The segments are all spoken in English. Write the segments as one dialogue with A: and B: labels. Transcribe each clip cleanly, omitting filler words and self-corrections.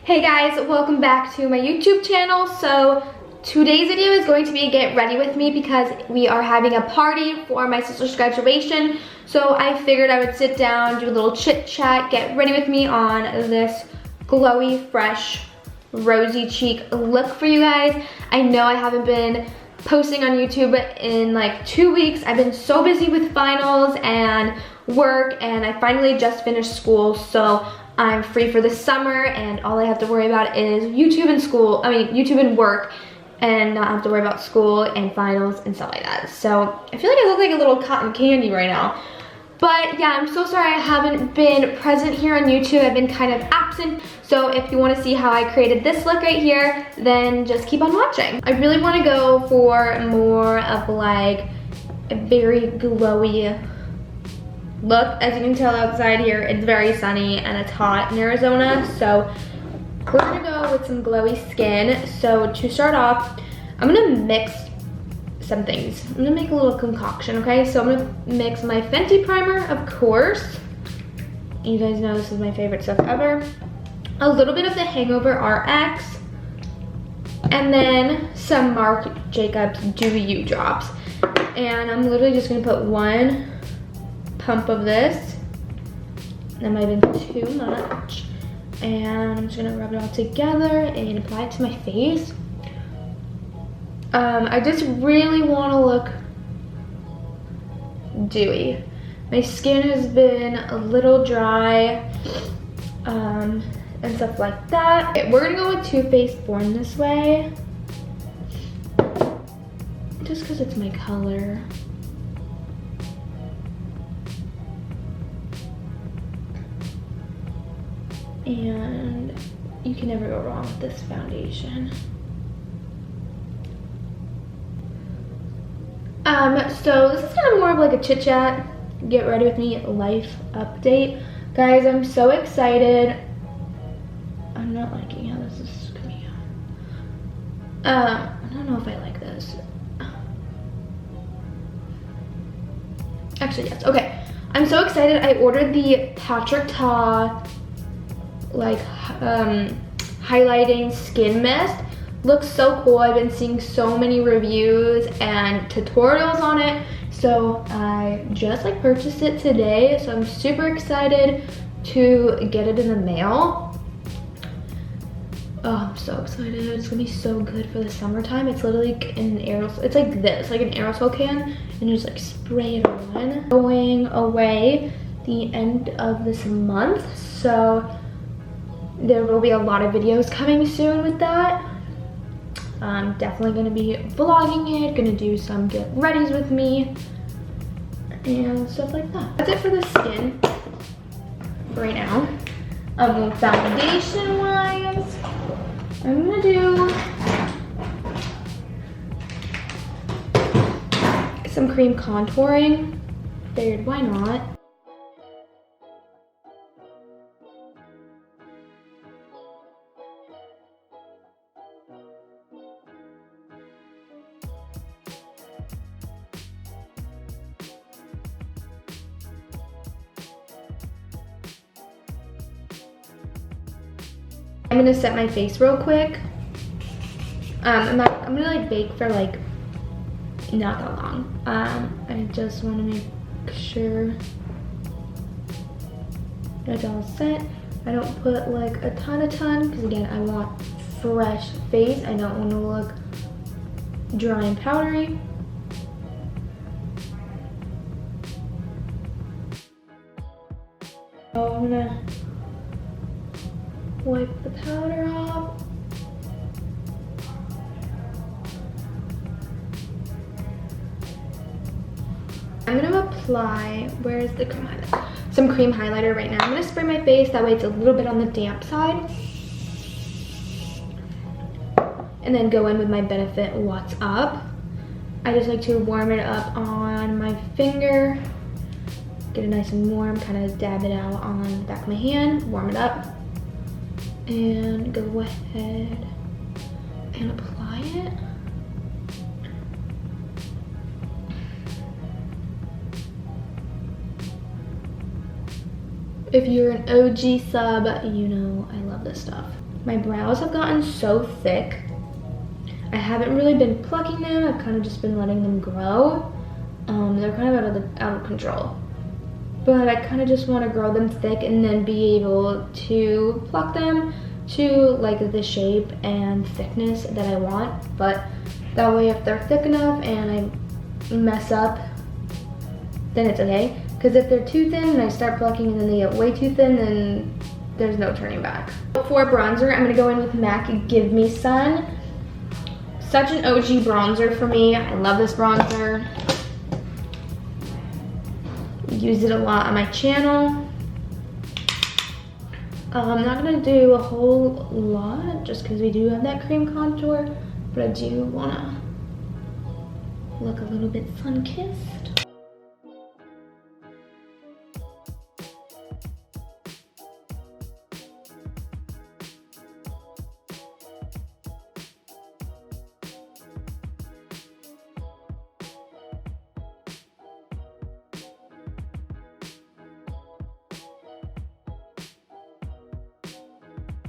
A: Hey guys, welcome back to my YouTube channel. So today's video is going to be get ready with me because we are having a party for my sister's graduation. So I figured I would sit down, do a little chit chat, get ready with me on this glowy, fresh, rosy cheek look for you guys. I know I haven't been posting on YouTube in like 2 weeks. I've been so busy with finals and work, and I finally just finished school, so I'm free for the summer and all I have to worry about is YouTube and work, and not have to worry about school and finals and stuff like that. So I feel like I look like a little cotton candy right now. But yeah, I'm so sorry I haven't been present here on YouTube. I've been kind of absent. So if you want to see how I created this look right here, then just keep on watching. I really want to go for more of like a very glowy look. As you can tell outside here, it's very sunny and it's hot in Arizona. So we're gonna go with some glowy skin. So to start off, I'm gonna mix some things. I'm gonna make a little concoction, okay? So I'm gonna mix my Fenty Primer, of course. You guys know this is my favorite stuff ever. A little bit of the Hangover RX. And then some Marc Jacobs Dewy You drops. And I'm literally just gonna put one pump of this. That might have been too much. And I'm just gonna rub it all together and apply it to my face. I just really want to look dewy. My skin has been a little dry and stuff like that. Okay, we're gonna go with Too Faced Born This Way, just because it's my color. And you can never go wrong with this foundation. So this is kind of more of like a chit chat, get ready with me life update. Guys, I'm so excited. I'm not liking how this is coming out. I don't know if I like this. Actually, yes, okay. I'm so excited. I ordered the Patrick Ta like highlighting skin mist. Looks so cool. I've been seeing so many reviews and tutorials on it, so I just like purchased it today, so I'm super excited to get it in the mail. Oh, I'm so excited. It's gonna be so good for the summertime. It's literally like an aerosol, it's like this, like an aerosol can, and you just like spray it on. Going away the end of this month, so there will be a lot of videos coming soon with that. I'm definitely gonna be vlogging it, gonna do some get readies with me and stuff like that. That's it for the skin right now. Foundation wise, I'm gonna do some cream contouring. Figured, why not? I'm gonna set my face real quick. I'm gonna like bake for like not that long. I just want to make sure it's all set. I don't put like a ton because again, I want fresh face. I don't want to look dry and powdery. So I'm gonna wipe the powder off. I'm gonna apply, where's the cream highlighter? Some cream highlighter right now. I'm gonna spray my face, that way it's a little bit on the damp side. And then go in with my Benefit What's Up. I just like to warm it up on my finger. Get it nice and warm, kind of dab it out on the back of my hand, warm it up. And go ahead and apply it. If you're an OG sub, you know I love this stuff. My brows have gotten so thick. I haven't really been plucking them. I've kind of just been letting them grow. They're kind of out of control. But I kind of just want to grow them thick and then be able to pluck them to like the shape and thickness that I want. But that way, if they're thick enough and I mess up, then it's okay. Because if they're too thin and I start plucking and then they get way too thin, then there's no turning back. For bronzer, I'm gonna go in with MAC Give Me Sun. Such an OG bronzer for me. I love this bronzer. Use it a lot on my channel. I'm not gonna do a whole lot just because we do have that cream contour, but I do wanna look a little bit sun-kissed.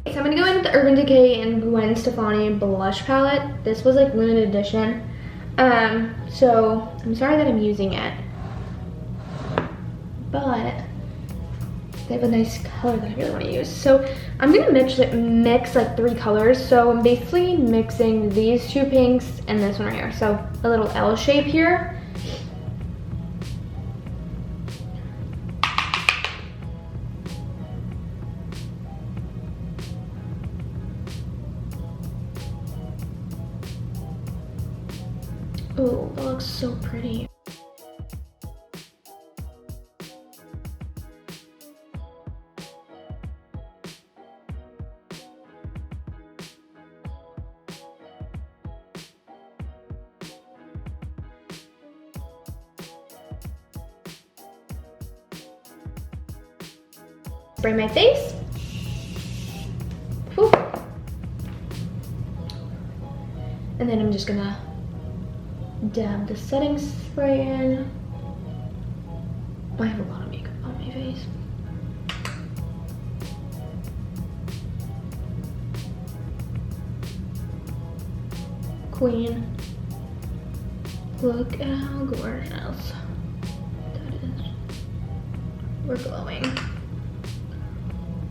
A: So I'm gonna go in with the Urban Decay and Gwen Stefani blush palette. This was like limited edition. So I'm sorry that I'm using it, but they have a nice color that I really want to use. So I'm gonna mix like 3 colors. So I'm basically mixing these 2 pinks and this one right here. So a little L shape here. Oh, that looks so pretty. Spray my face. Whew. And then I'm just gonna dab the setting spray in. I have a lot of makeup on my face. Queen. Look at how gorgeous that is. We're glowing.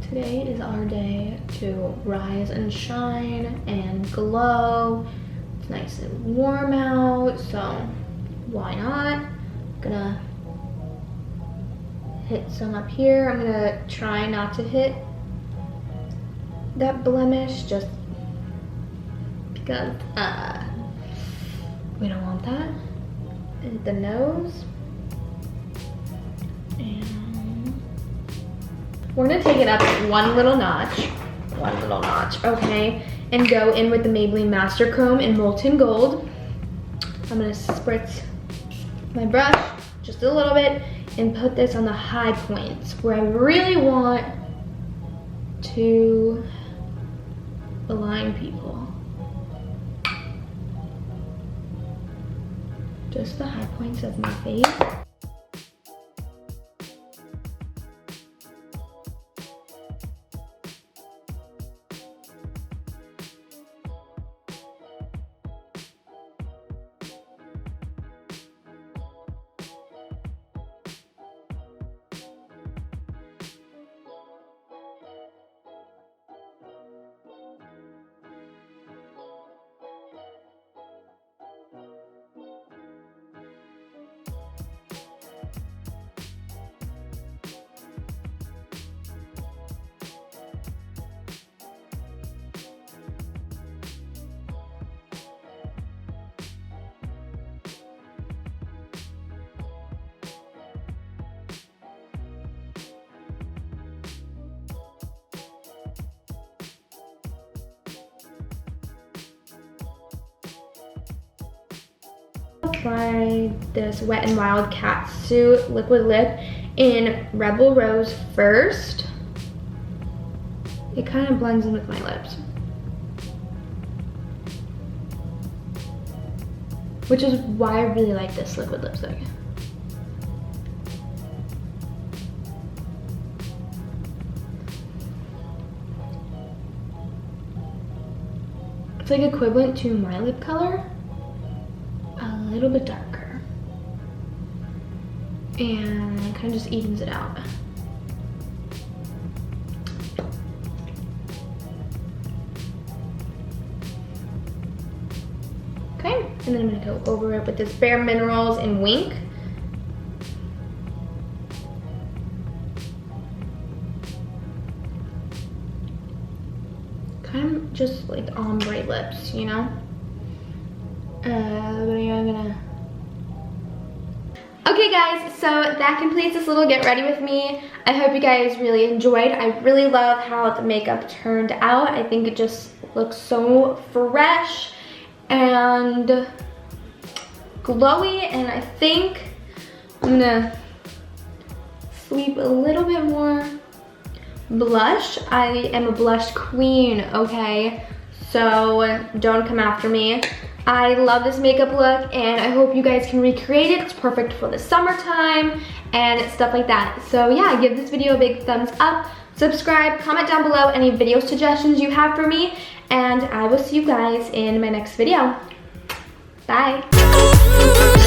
A: Today is our day to rise and shine and glow. It's nice and warm out, so why not? I'm gonna hit some up here. I'm gonna try not to hit that blemish just because we don't want that. Hit the nose. And we're gonna take it up one little notch, okay? And go in with the Maybelline Master Chrome in Molten Gold. I'm gonna spritz my brush just a little bit and put this on the high points where I really want to align people. Just the high points of my face. Try this Wet n Wild Catsuit liquid lip in Rebel Rose first. It kind of blends in with my lips, which is why I really like this liquid lipstick. It's like equivalent to my lip color, a little bit darker. And it kind of just evens it out. Okay, and then I'm gonna go over it with this Bare Minerals in Wink. Kind of just like ombre lips, you know? But yeah, I'm gonna... Okay guys, so that completes this little get ready with me. I hope you guys really enjoyed. I really love how the makeup turned out. I think it just looks so fresh and glowy, and I think I'm gonna sweep a little bit more blush. I am a blush queen, okay? So don't come after me. I love this makeup look and I hope you guys can recreate it. It's perfect for the summertime and stuff like that. So yeah, give this video a big thumbs up, subscribe, comment down below any video suggestions you have for me, and I will see you guys in my next video. Bye.